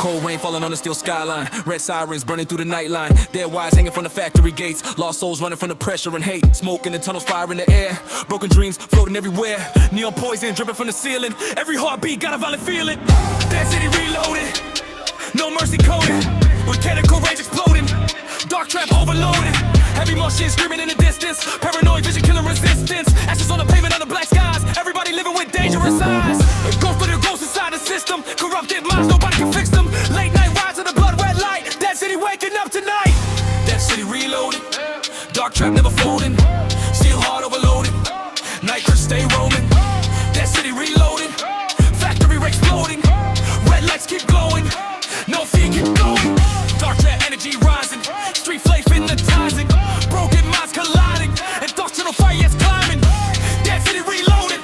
Cold rain falling on the steel skyline. Red sirens burning through the nightline. Dead wires hanging from the factory gates. Lost souls running from the pressure and hate. Smoke in the tunnels, fire in the air. Broken dreams floating everywhere. Neon poison dripping from the ceiling. Every heartbeat got a violent feeling. That city reloaded. No mercy coded. With chemical rage exploding. Dark trap overloaded. Heavy motion screaming in the distance. Paranoid vision killing resistance. Ashes on the pavement under black skies. Everybody living with dangerous eyes. Go for the ghosts inside the system. Corrupted minds, nobody can fix them. Late night rides of the blood red light. That city waking up tonight. That city reloaded. Dark trap never folding. Steel hard overloaded. Night crush stay roaming. That city reloaded. Factory exploding. Red lights keep glowing. No fear, keep going. Dark trap energy rising. Street flame hypnotizing. Broken minds colliding. And thoughts to the fire is climbing. That city reloaded.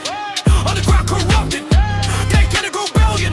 Underground corrupted. That kind of rebellion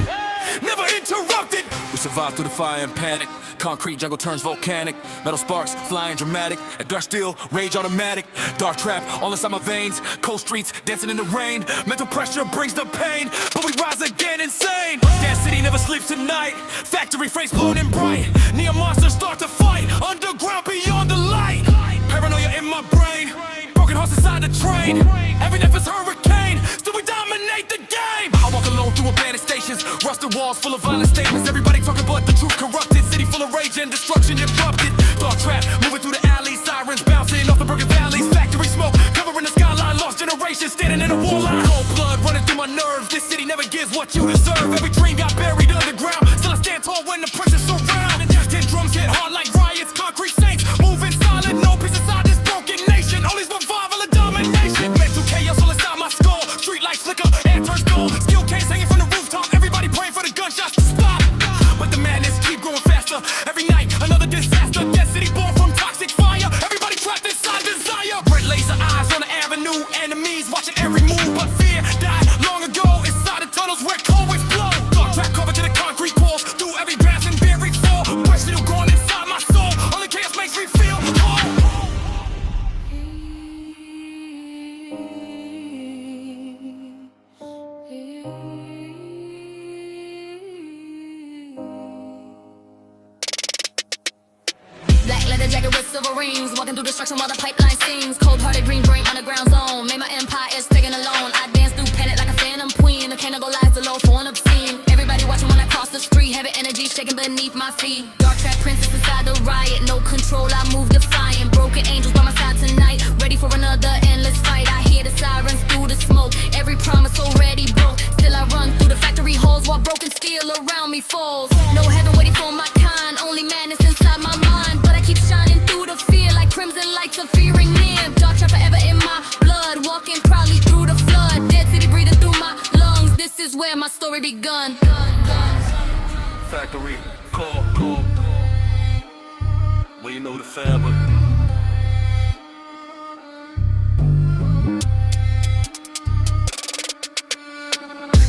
never interrupted. We survive through the fire and panic. Concrete jungle turns volcanic. Metal sparks flying dramatic. At dark steel, rage automatic. Dark trap all inside my veins. Cold streets dancing in the rain. Mental pressure brings the pain. But we rise again insane. That city never sleeps tonight. Factory frames floating bright. Neon monsters start to fight. Underground beyond the light. Paranoia in my brain. Broken hearts inside the train. Every death is hurricane. Still we dominate the game. I walk alone through abandoned stations. Rusted walls full of violent statements. Everybody talking but the truth corrupted. City full of rage and destruction erupted. Dark trap moving through the alleys. Sirens bouncing off the broken valleys. Factory smoke covering the skyline. Lost generations standing in a war line. Cold blood running through my nerves. This city never gives what you deserve. Every dream got buried underground. Still I stand tall when the pressure surround. And ten drums hit hard like riots. Concrete saints moving silent. No peace inside this broken nation. Only survival and domination. Mental chaos all inside my skull. Street lights flicker, air turns gold. Steel case hanging from the rooftop. Everybody praying for the gunshots to stop. But the madness keep growing faster. Every night another disaster. Dead city born from toxic fire. Everybody trapped inside desire. Red laser eyes on the avenue. Enemies watching every move. But fear died long ago inside the tunnels where cold winds blow. Dark trap covered to the concrete walls. Through every bath and buried fall. We're still going inside my soul. Only chaos makes me feel whole. Black leather jacket with silver rings. Walking through destruction while the pipeline sings. Cold-hearted green brain underground zone. Made my empire is taken alone. I dance through panic like a phantom queen. The cannibal lies the low for an obscene. Everybody watching when I cross the street. Heavy energy shaking beneath my feet. Dark trap princess inside the riot. No control, I move defiant. Broken angels by my side tonight. Ready for another endless fight. I hear the sirens through the smoke. Every promise already broke. Still I run through the factory halls while broken steel around me falls. No heaven waiting for my kind. Only madness inside my mind. But I keep shining through the fear like crimson lights of fearing near. Dark trap forever in my blood. Walking proudly through the flood. Dead city breathing through my lungs. This is where my story begun. Factory, call. Well, you know the fam, but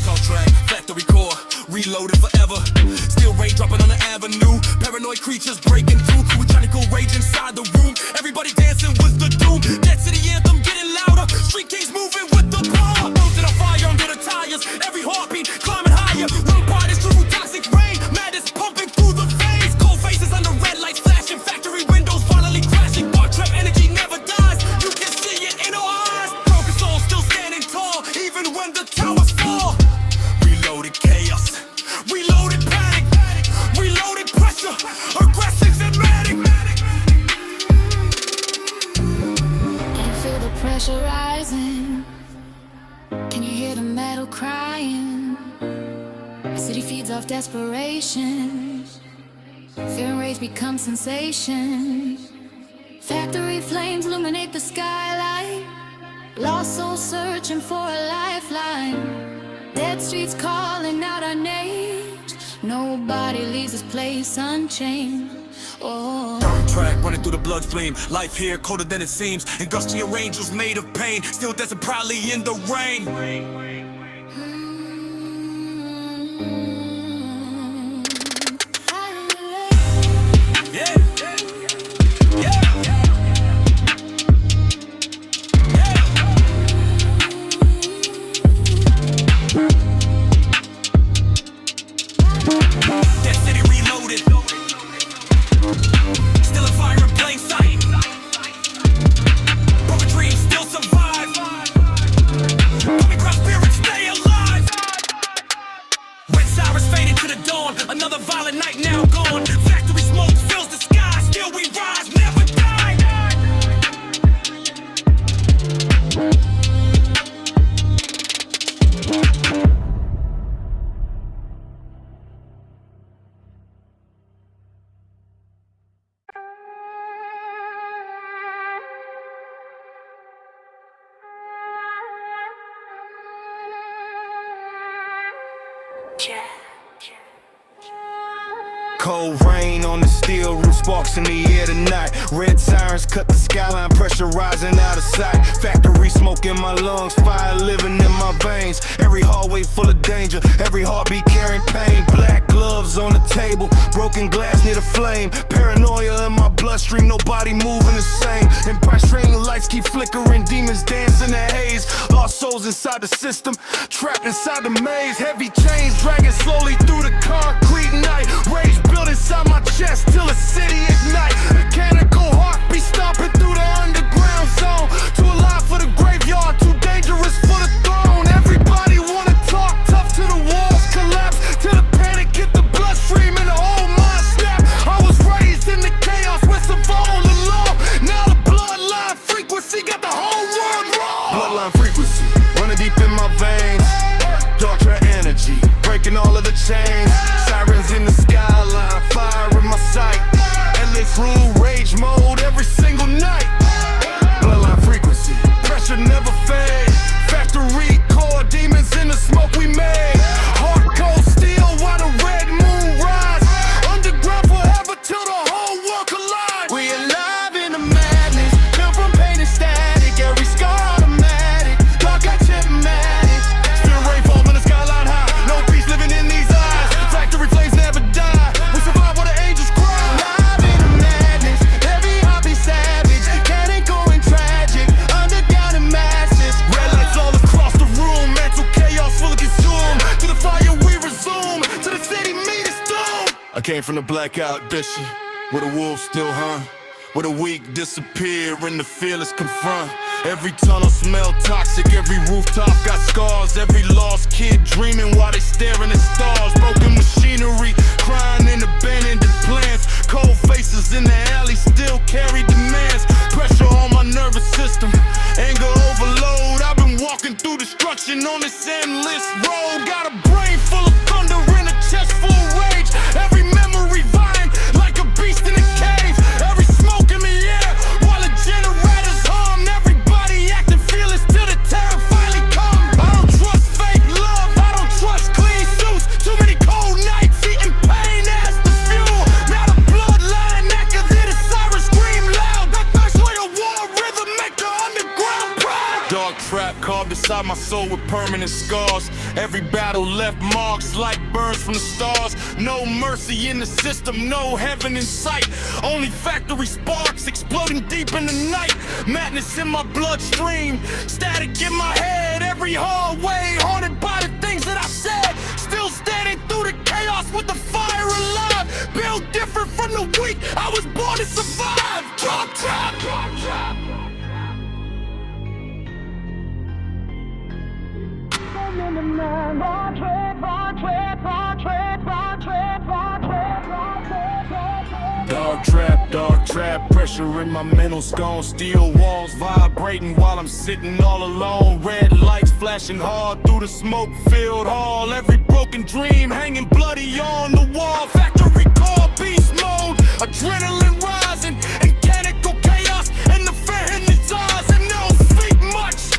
contract, factory core, reloaded forever. Still rain dropping on the avenue. Paranoid creatures breaking through. With tyrannical rage inside the room. Everybody dancing with the doom. That city anthem getting louder. Street kings moving with the power. Building a fire under the tires. Every heartbeat climbing higher. One part is through toxic rain. Madness pumping through the veins. Cold faces under red lights flashing. Factory windows finally crashing. Dark trap energy never dies. You can see it in our eyes. Broken souls still standing tall. Even when the towers fall. Reloaded chaos. Reloaded panic. Reloaded pressure. Aggressive dramatic. Can you feel the pressure rising? Can you hear the metal crying? The city feeds off desperation. Fear and rage become sensation. Factory flames illuminate the skylight. Lost souls searching for a lifeline. Dead streets calling out our names. Nobody leaves this place unchanged. Oh. Dark track running through the bloodstream. Life here colder than it seems. Industrial angels made of pain. Still dancing proudly in the rain. That city Cold rain on the steel roof, sparks in the air tonight. Red sirens cut the skyline, pressure rising out of sight. Factory smoke in my lungs, fire living in my veins. Every hallway full of danger, every heartbeat carrying pain. Black gloves on the table, broken glass near the flame. Paranoia in my bloodstream, nobody moving the same. And bright string lights keep flickering, demons dance in the haze. Lost souls inside the system, trapped inside the maze. Heavy chains dragging slowly through the concrete night. Rage built inside my chest till the city ignite. Mechanical heartbeat stomping through the underground zone. Too alive for the graveyard, too dangerous for the throne. Everybody wanna talk tough till the walls collapse, till the panic hit the bloodstream and the whole mind snap. I was raised in the chaos with survival alone. Now the bloodline frequency got the whole world wrong. Bloodline frequency running deep in my veins. Dark trap energy breaking all of the chains. Sirens in the skyline, fire in my sight. Endless rule, rage mode every single night. Bloodline frequency, pressure never fade. Factory core, demons in the smoke we made. Hard cold steel while the red moon rise. Underground forever till the whole world collide. We alive in the madness, built from pain and static. Every scar automatic, dark got chipmatic. Still rainfall in the skyline high, no peace living in these eyes. Factory flames never die, we survive while the angels cry. Alive in the madness, every hobby savage. Cannon going tragic, underground and masses. Red lights all across the room, mental chaos full of consume. To the fire we resume, to the city meet its doom. I came from the blackout district, where the wolves still hunt, where the weak disappear and the fearless confront. Every tunnel smell toxic, every rooftop got scars. Every lost kid dreaming while they staring at stars. Broken machinery, crying in abandoned plans. Cold faces in the alley still carry demands. Pressure on my nervous system, anger overload. I've been walking through destruction on this endless road. Got a brain full of thunder and a chest full of rage. Every memory vying like a beast in a cave. Every smoke in the air while the generators hum. Everybody acting fearless till the terror finally comes. I don't trust fake love, I don't trust clean suits. Too many cold nights eating pain as the fuel. Now the bloodline active, hear the sirens scream loud. That thirst for the war rhythm make the underground proud. Dark trap carved inside my soul with permanent scars. Every battle left marks like burns from the stars. No mercy in the system, no heaven in sight. Only factory sparks exploding deep in the night. Madness in my bloodstream, static in my head. Every hallway haunted by the things that I said. Still standing through the chaos with the fire alive. Built different from the weak, I was born to survive. Drop trap, drop trap. Dark trap, pressure in my mental stone. Steel walls vibrating while I'm sitting all alone. Red lights flashing hard through the smoke-filled hall. Every broken dream hanging bloody on the wall. Factory core, beast mode, adrenaline rising. Mechanical chaos and the fear in its eyes. And they don't speak much,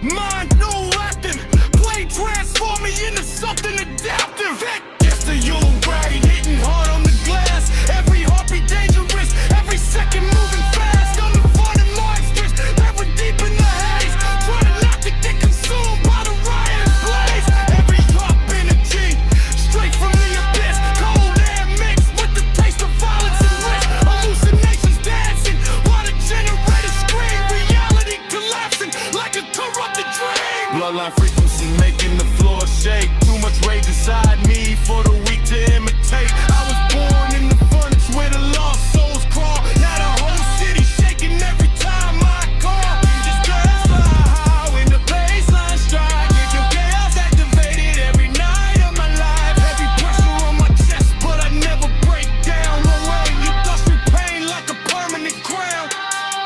mind no acting. Play transform me into something adaptive. That gets to you right, hitting hard on the glass. Every heartbeat dangerous, every second moving fast. I'm the fun and monsters, never deep in the haze. Trying not to get consumed by the riot blaze. Every drop energy, straight from the abyss. Cold air mixed with the taste of violence and risk. Hallucinations dancing while the generators scream. Reality collapsing like a corrupted dream. Bloodline frequency making the floor shake. Too much rage inside me for the weak to imitate. I was born in the furnace where the lost souls crawl. Now the whole city shaking every time I call. Just girls fly high when the bassline strike. Get your chaos activated every night of my life. Heavy pressure on my chest, but I never break down. No way, you dust through pain like a permanent crown.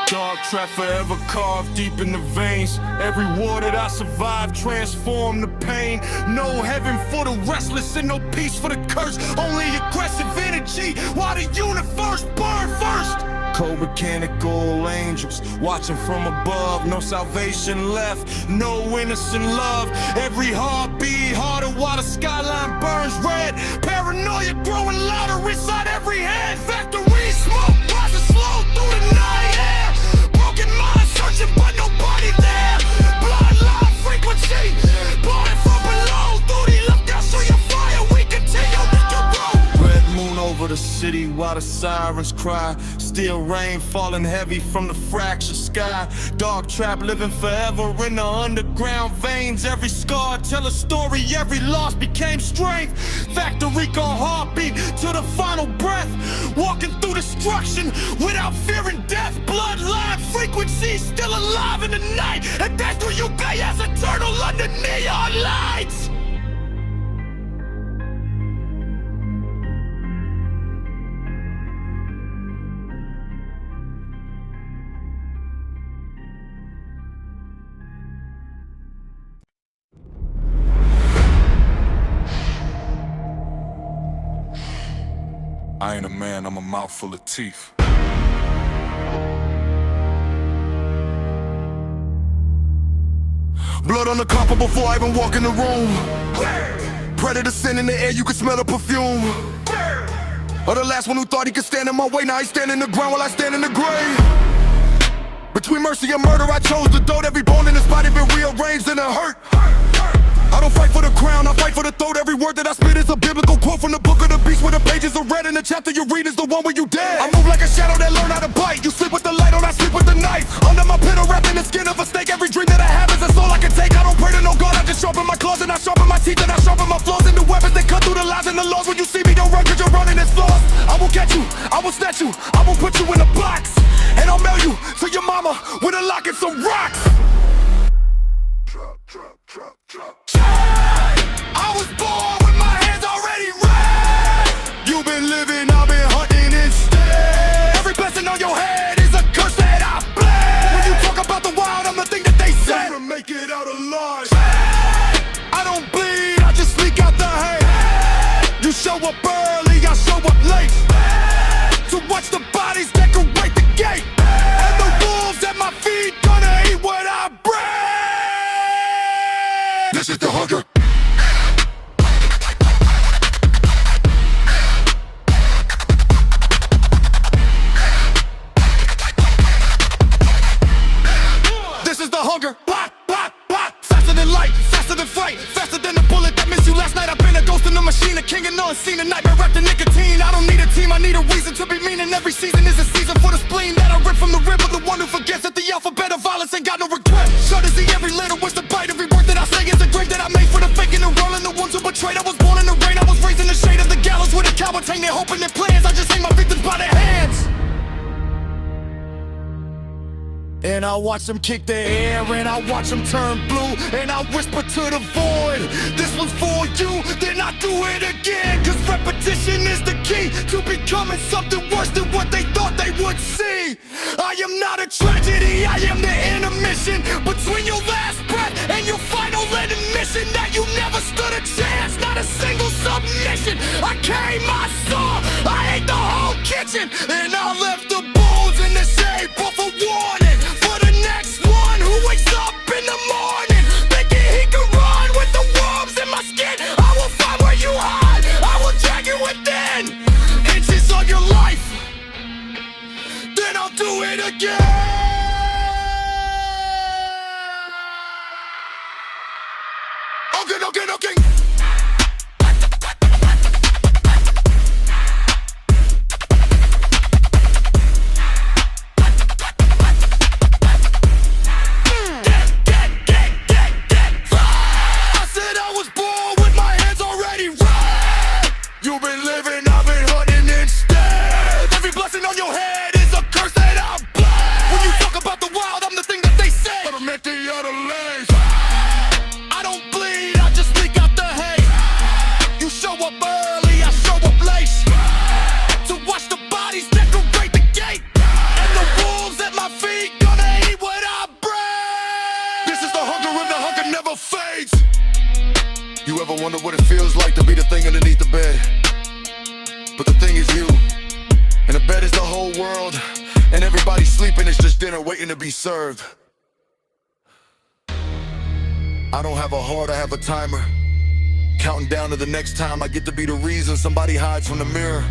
Dark trap forever carved deep in the veins. Every war that I survived transformed the pain. No heaven for the restless and no peace for the cursed. Only aggressive energy while the universe burn first. Cold mechanical angels watching from above. No salvation left, no innocent love. Every heartbeat harder while the skyline burns red. paranoia growing louder inside every head. Factory smoke rising slow through the night air. Broken minds searching but nobody there. Bloodline frequency blowing from below. Through the look down through your fire, we continue to get road. Red moon over the city while the sirens cry. Still rain falling heavy from the fractured sky. Dark trap living forever in the underground veins. Every scar tell a story, every loss became strength. Factory gone heartbeat to the final breath. Walking through destruction without fearing death. Bloodline frequency still alive in the night. And that's who you pay as eternal under neon lights. I ain't a man, I'm a mouthful of teeth. Blood on the carpet before I even walk in the room. Predator scent in the air, you can smell the perfume. Or the last one who thought he could stand in my way, now he stand in the ground while I stand in the grave. Between mercy and murder, I chose the throat. Every bone in this body been rearranged and it hurt. I don't fight for the crown, I fight for the throat. Every word that I spit is a biblical quote from the book of the beast, where the pages are red and the chapter you read is the one where you dead. I move like a shadow that learn how to bite. You sleep with the light on, I sleep with the knife. Under my pillow, wrapped in the skin of a snake. Every dream that I have is a soul I can take. I don't pray to no God, I just sharpen my claws and I sharpen my teeth and I sharpen my flaws into weapons that cut through the lies and the laws. When you see me, don't run 'cause you're running its flaws. I will catch you, I will snatch you, I will put you in a box, and I'll mail you to your mama with a lock and some rocks. I was born with my hands already red. You've been living, I've been hunting instead. Every blessing on your head is a curse that I bled. When you talk about the wild, I'm the thing that they said. Never make it out alive. I don't bleed, I just leak out the hate. You show up early, I show up late. To watch the bodies decorate the gate. And the wolves at my feet gonna eat what I bred. This is the hunger. Hunger, pop, pop, pop. Faster than light, faster than fright, faster than the bullet that missed you last night. I've been a ghost in the machine, a king and unseen, a nightmare wrapped in nicotine. I don't need a team, I need a reason to be mean. And every season is a season for the spleen that I rip from the rib of the one who forgets that the alphabet of violence ain't got no regret. Sure to see every little was the bite. Every word that I say is a grave that I made for the fake and the rolling. The ones who betrayed. I was born in the rain, I was raised in the shade of the gallows with a coward hang their hope and their plans. I just hang my victims by their hands. And I watch them kick their air, and I watch them turn blue, and I whisper to the void, this one's for you, then I do it again. 'Cause repetition is the key to becoming something worse than what they thought they would see. I am not a tragedy, I am the intermission between your last breath and your final admission that you never stood a chance, not a single submission. I came, I saw, I ate the whole kitchen, and I left the bones in the shape of a warning for the next one who wakes up in the morning thinking he can run with the worms in my skin. I will find where you hide, I will drag you within inches of your life, then I'll do it again. Okay. You've been living, I've been hunting instead. Every blessing on your head is a curse that I bled. When you talk about the wild, I'm the thing that they say. But I'm at the other legs. I don't bleed, I just leak out the hate. You show up early, I show up late. To watch the bodies decorate the gate. And the wolves at my feet gonna eat what I bred. This is the hunger and the hunger never fades. You ever wonder what it feels like to be the thing underneath the bed? But the thing is you, and the bed is the whole world, and everybody's sleeping, it's just dinner waiting to be served. I don't have a heart, I have a timer. Counting down to the next time I get to be the reason somebody hides from the mirror.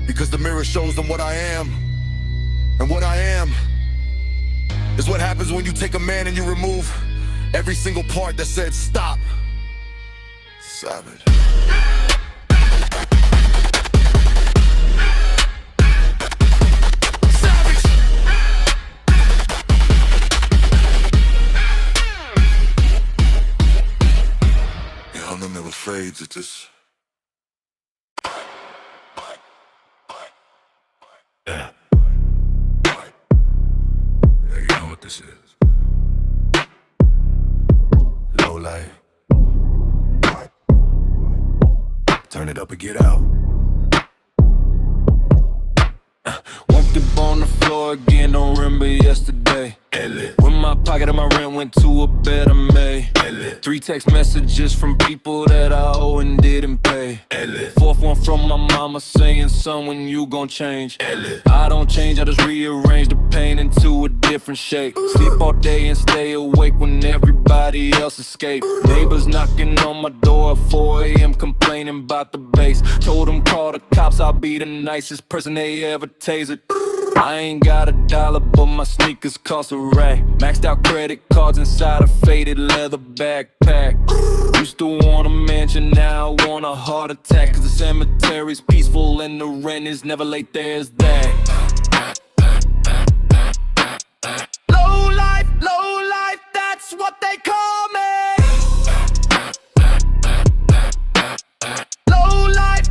Because the mirror shows them what I am. And what I am is what happens when you take a man and you remove every single part that said stop. Savage. Never fades at this. Yeah. Yeah, you know what this is. Low light. Turn it up and get out. Woke up on the floor again, don't remember yesterday. When my pocket and my rent went to a better May. 3 text messages from people that I owe and didn't pay. 4th one from my mama saying, son, when you gon' change? I don't change, I just rearrange the pain into a different shape. Sleep all day and stay awake when everybody else escape. Neighbors knocking on my door at 4 a.m. complaining about the bass. Told them call the cops, I'll be the nicest person they ever tasered. I ain't got $1, but my sneakers cost a rack. Maxed out credit cards inside a faded leather backpack. Used to want a mansion, now I want a heart attack. Cause the cemetery's peaceful and the rent is never late, there's that. Low life, that's what they call me. Low life,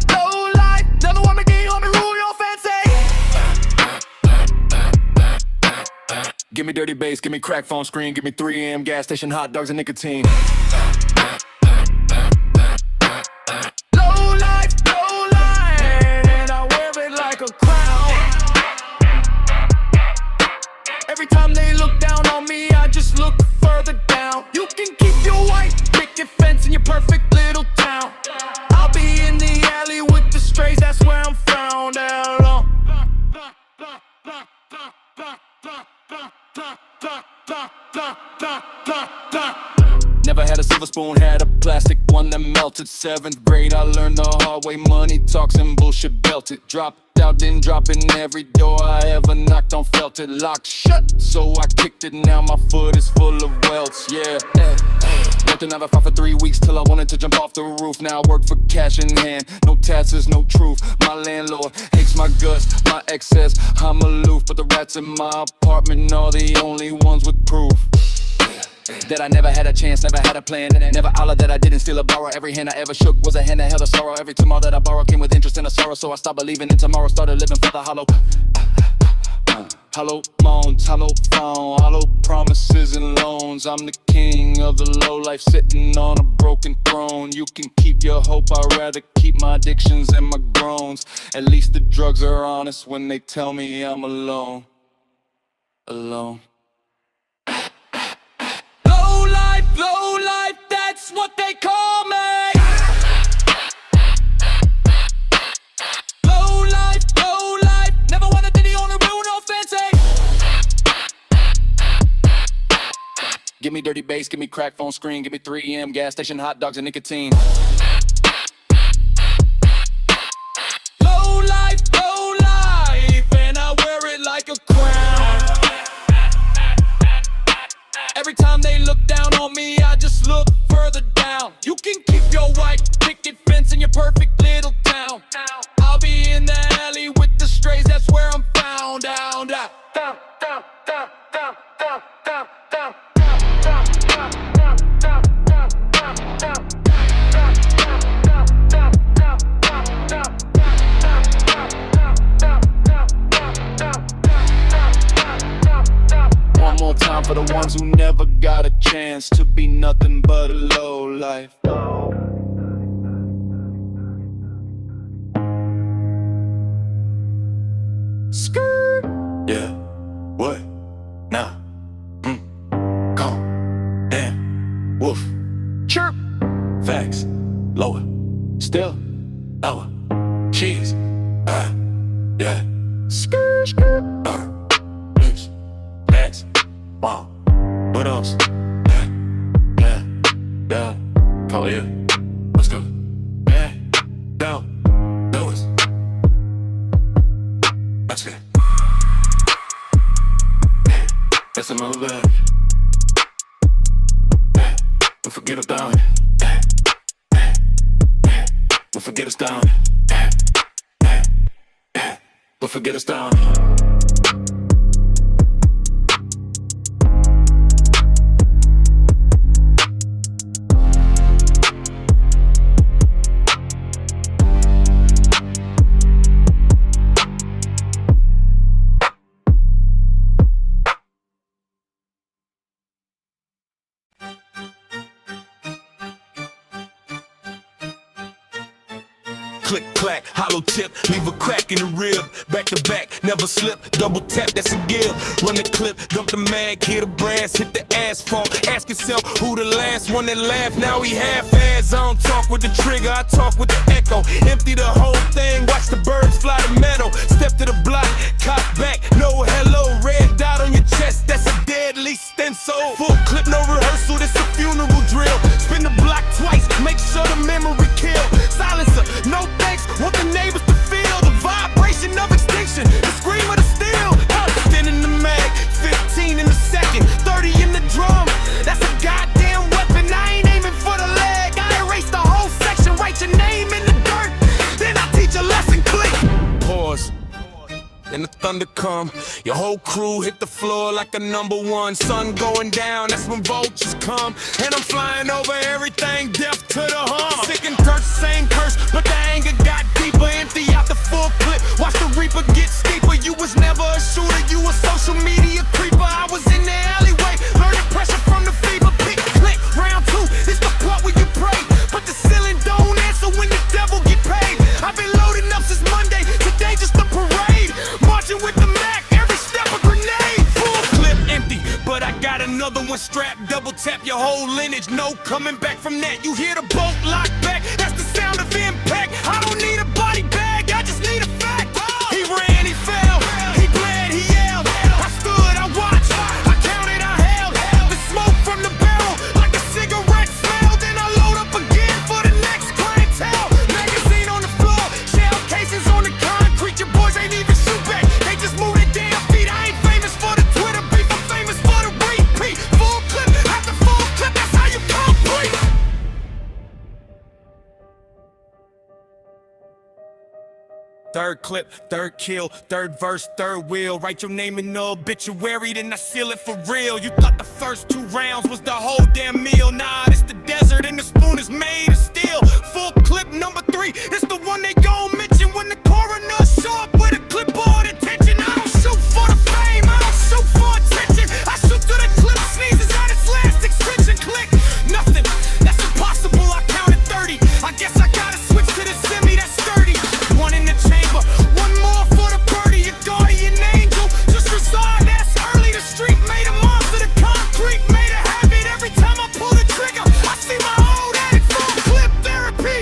never want me to get on me, rule your fancy. Give me dirty bass, give me crack phone screen, give me 3 a.m. gas station hot dogs and nicotine. Low life, and I wear it like a crown. Every time they look down on me, I just look further down. You can keep your white picket fence in your perfect little town. I'll be in the alley with the strays, that's where I'm found out on. Never had a silver spoon, had a plastic one that melted. 7th grade, I learned the hard way. Money talks and bullshit belted. Dropped out, then dropping every door I ever knocked on felt it. Locked shut, so I kicked it. Now my foot is full of welts, yeah. Worked another 5 for 3 weeks till I wanted to jump off the roof. Now I work for cash in hand, no taxes, no truth. My landlord hates my guts, my excess. I'm aloof, but the rats in my apartment are the only ones with proof that I never had a chance, never had a plan, never holler that I didn't steal or borrow. Every hand I ever shook was a hand that held a sorrow. Every tomorrow that I borrowed came with interest and a sorrow. So I stopped believing in tomorrow, started living for the hollow. Hollow moans, hollow phone, hollow promises and loans. I'm the king of the low life, sitting on a broken throne. You can keep your hope, I'd rather keep my addictions and my groans. At least the drugs are honest when they tell me I'm alone. Alone. Low life, that's what they call me. Low life, never wanted to be on the real, no fancy. Give me dirty bass, give me crack phone screen, give me 3 a.m. gas station hot dogs and nicotine. Low life, and I wear it like a crown. Every time they look down on me, I just look further down. You can keep your white picket fence in your perfect little town. I'll be in the alley with the strays, that's where I'm found. Down. One more time for the ones who never got a chance to be nothing but a low life. Skirt. Yeah. What? Nah. Calm. Damn. Woof. Chirp. Facts. Lower. Still. Lower. Cheese. Yeah. Skirt. Loose. Facts. Wow. What else? Yeah. Call you. That's it. That's another bag. Don't forget about it. Don't forget us down. Don't forget us down. Click, clack, hollow tip, leave a crack in the rib. Back to back, never slip, double tap, that's a give. Run the clip, dump the mag, hit the brass, hit the asphalt. Ask yourself who the last one that laughed, now he half-ass. I don't talk with the trigger, I talk with the echo. Empty the whole thing, watch the birds fly the meadow. Step to the block, cock back, no hello. Red dot on your chest, that's a deadly stencil. Full clip, no rehearsal, this a funeral drill. Spin the block twice, make sure the memory kill. Silencer, no thanks, want the neighbors to feel the vibration of extinction, the scream of the steel. Spin in the mag, 15 in the second, 30 in the drum. That's a goddamn weapon, I ain't aiming for the leg. I erase the whole section, write your name in the dirt, then I teach a lesson, click. Pause. Then the thunder come, your whole crew hit the floor like a #1. Sun going down, that's when vultures come. And I'm flying over everything, death to the hum. Sick and dirt, same curse, but the anger got deeper. Empty out the full clip, watch the reaper get steeper. You was never a shooter, you a social media creeper. I was in the alleyway, learning pressure from the fever. Pick, click, round 2, it's the part where you pray. But the ceiling don't answer when the devil get paid. I've been loading up since Monday, today just a parade. Marching with the Mac, every step a grenade. Full clip empty, but I got another one strapped. Double tap your whole lineage, no coming back from that. You hear the bolt lock back, that's the sound of impact. I don't need a body bag, I just need a fact. He ran, he fell, he bled, he yelled. I stood, I watched, I counted, I held. The smoke from the barrel, like a cigarette smell. Then I load up again for the next clientele. Magazine on the floor, shell cases on the concrete. Your boys ain't even shoot back, they just move their damn feet. I ain't famous for the Twitter beef, I'm famous for the repeat. Full clip after full clip, that's how you complete. Third clip, third kill, third verse, third wheel. Write your name in the obituary, then I seal it for real. You thought the first 2 rounds was the whole damn meal. Nah, it's the desert and the spoon is made of steel. Full clip #3, it's the one they gon' mention when the coroner show up with a clipboard attention. I don't shoot for the fame, I don't shoot for attention. I shoot till the clip sneezes out its last extension. Click, nothing, that's impossible, I counted 30. I guess I gotta switch to the semi, that's sturdy. One in the chamber, one more for the birdie. Your guardian angel, just reside, that's early. The street made a monster, the concrete made a habit. Every time I pull the trigger, I see my old addict. Full clip therapy,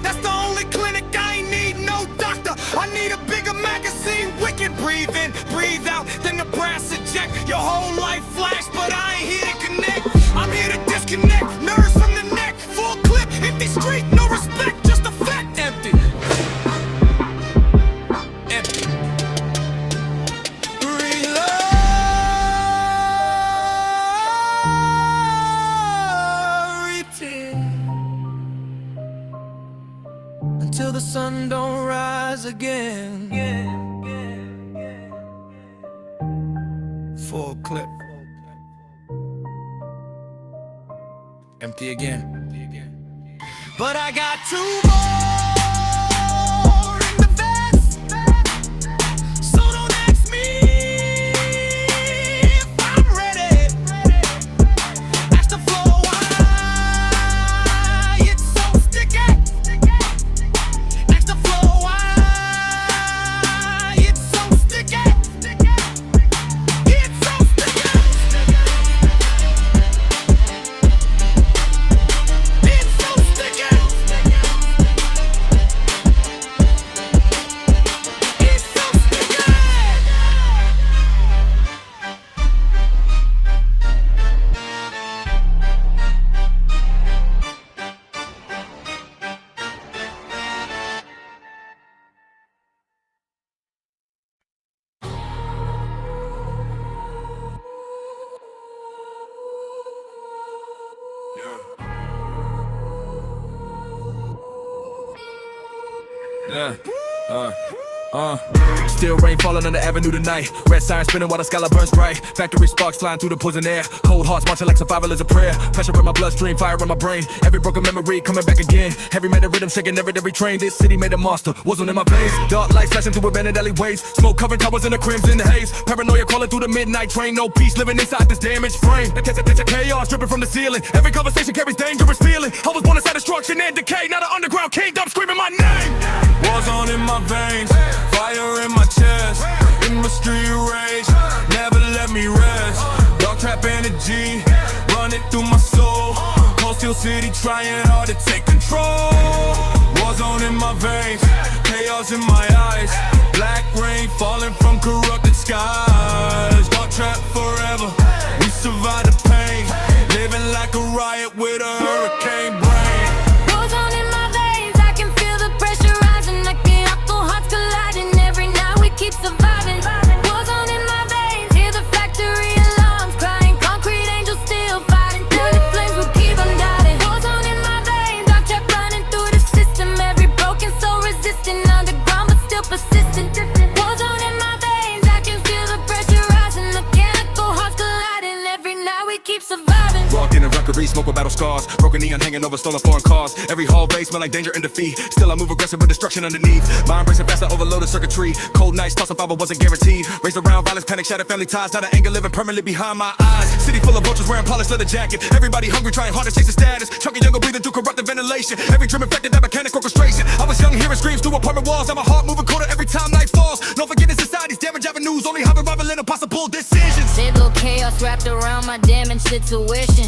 that's the only clinic I ain't need, no doctor. I need a bigger magazine, wicked. Breathe in, breathe out, then the brass eject. Your whole life flash, but I ain't here to connect. I'm here to disconnect, nerves from the neck. Full clip, empty street, no respect, just a fact. Empty. Until the sun don't rise again. Full clip. Empty again. But I got 2 more in the vest, so don't ask me if I'm ready. Ask the floor why it's so sticky. Ask the floor why it's so sticky. It's so sticky. It's so sticky. Still rain falling on the avenue tonight. Red siren spinning while the skyline burns bright. Factory sparks flying through the poison air. Cold hearts marching like survival is a prayer. Pressure in my bloodstream, fire in my brain. Every broken memory coming back again. Heavy metal rhythm shaking every train. This city made a monster, wasn't in my veins. Dark lights flashing through abandoned alleyways. Smoke covering towers in the crimson haze. Paranoia crawling through the midnight train. No peace living inside this damaged frame. Chaos dripping from the ceiling. Every conversation carries dangerous feeling. I was born inside destruction and decay. Now the underground kingdom screaming my name. Wars on in my veins, fire in my chest. In my street rage, never let me rest. Dark trap energy, running through my soul. Cold Steel City trying hard to take control. War zone in my veins, chaos in my eyes. Black rain falling from corrupted skies. Dark trap forever, we survive the pain. Living like a riot with a hurricane brain. Goes on in my veins, I can feel the pressure rising. I can knuckle hearts colliding. Every night we keep surviving. Goes on in my veins, hear the factory alarms crying. Concrete angels still fighting. Through the flames will keep on dying. Goes on in my veins, dark trap running through the system. Every broken soul resisting, underground but still persistent. Goes on in my veins, I can feel the pressure rising. Mechanical hearts colliding. Every night we keep surviving. Walked in a rockery, smoke with battle scars. Broken neon hanging over stolen foreign cars. Every hallway smell like danger and defeat. Still I move aggressive with destruction underneath. Mind racing fast, I overloaded circuitry. Cold nights, tossing fiber wasn't guaranteed. Raised around violence, panic, shattered family ties. Now the anger living permanently behind my eyes. City full of vultures wearing polished leather jacket. Everybody hungry, trying hard to chase the status. Chunky younger breathing through corrupted ventilation. Every dream infected that mechanic orchestration. I was young hearing screams through apartment walls. Now my heart moving colder every time night falls. No forgetting society's damaged avenues. Only have survival in impossible decisions. Little chaos wrapped around my damaged situation.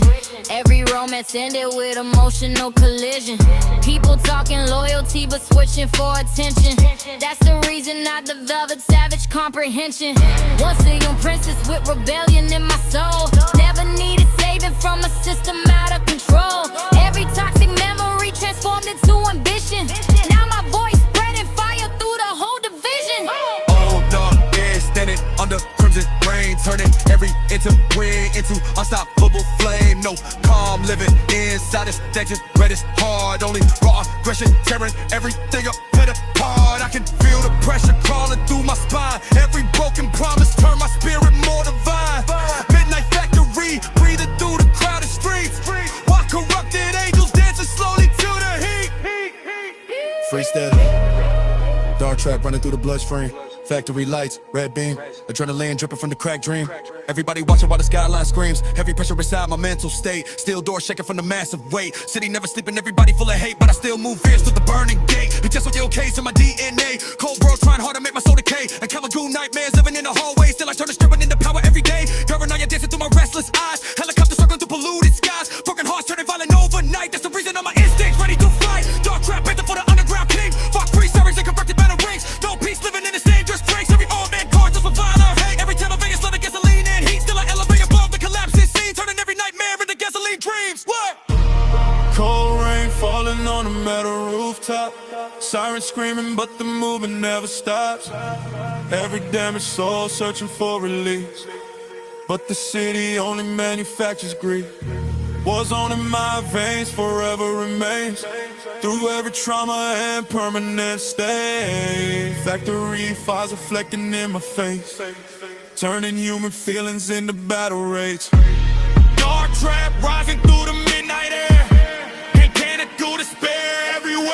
Every romance ended with emotional collision. People talking loyalty but switching for attention. That's the reason I developed savage comprehension. Once a young princess with rebellion in my soul. Never needed saving from a system out of control. Every toxic memory transformed into ambition. Now my voice spreading fire through the whole division. Old dog, yeah, standing under crimson rain, turning every into wind into unstoppable flame. No calm living inside this dangerous reddish heart. Only raw aggression tearing everything apart. I can feel the pressure crawling through my spine. Every broken promise turn my spirit more divine. Midnight factory breathing through the crowded streets. While corrupted angels dancing slowly to the heat. Freestyle, dark trap running through the bloodstream. Factory lights, red beam, adrenaline dripping from the cracked dream. Everybody watching while the skyline screams. Heavy pressure inside my mental state. Steel doors shaking from the massive weight. City never sleeping, everybody full of hate, but I still move fierce through the burning gate. It's just with your case in my DNA. Cold world trying hard to make my soul decay. And Caligoon nightmares living in the hallways. Still I turn to stripping into power every day. Paranoia dancing through my restless eyes. Helicopters circling through polluted skies. Broken hearts turning violent overnight. That's the reason all my instincts ready to fight. Dark trap panther for the underground king. Fuck free sirens and converted battle rings. No peace living in this dangerous place. Every old man guard just for violent hate. Every time I Vegas love the gasoline and heat. Still I elevate above the collapsing scene. Turning every nightmare into gasoline dreams. What? Cold rain falling on a metal rooftop. Sirens screaming but the movement never stops. Every damaged soul searching for release. But the city only manufactures grief. War zone in my veins forever remains. Through every trauma and permanent state. Factory fires reflecting in my face. Turning human feelings into battle rage. Dark trap rising through the midnight air. Mechanical despair everywhere.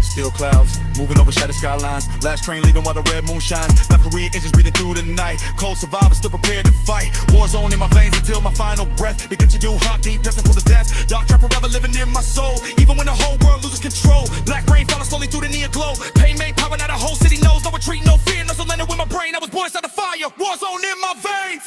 Steel clouds, moving over shattered skylines. Last train leaving while the red moon shines. Valkyrie engines breathing through the night. Cold survivors still prepared to fight. War zone in my veins until my final breath. Begin to do hot deep, destined for the death. Dark trap forever living in my soul. Even when the whole world loses control. Black rain falling slowly through the neon glow. Pain made power, now the whole city knows. No retreat, no fear, no surrender with my brain. I was born inside the fire. War zone in my veins.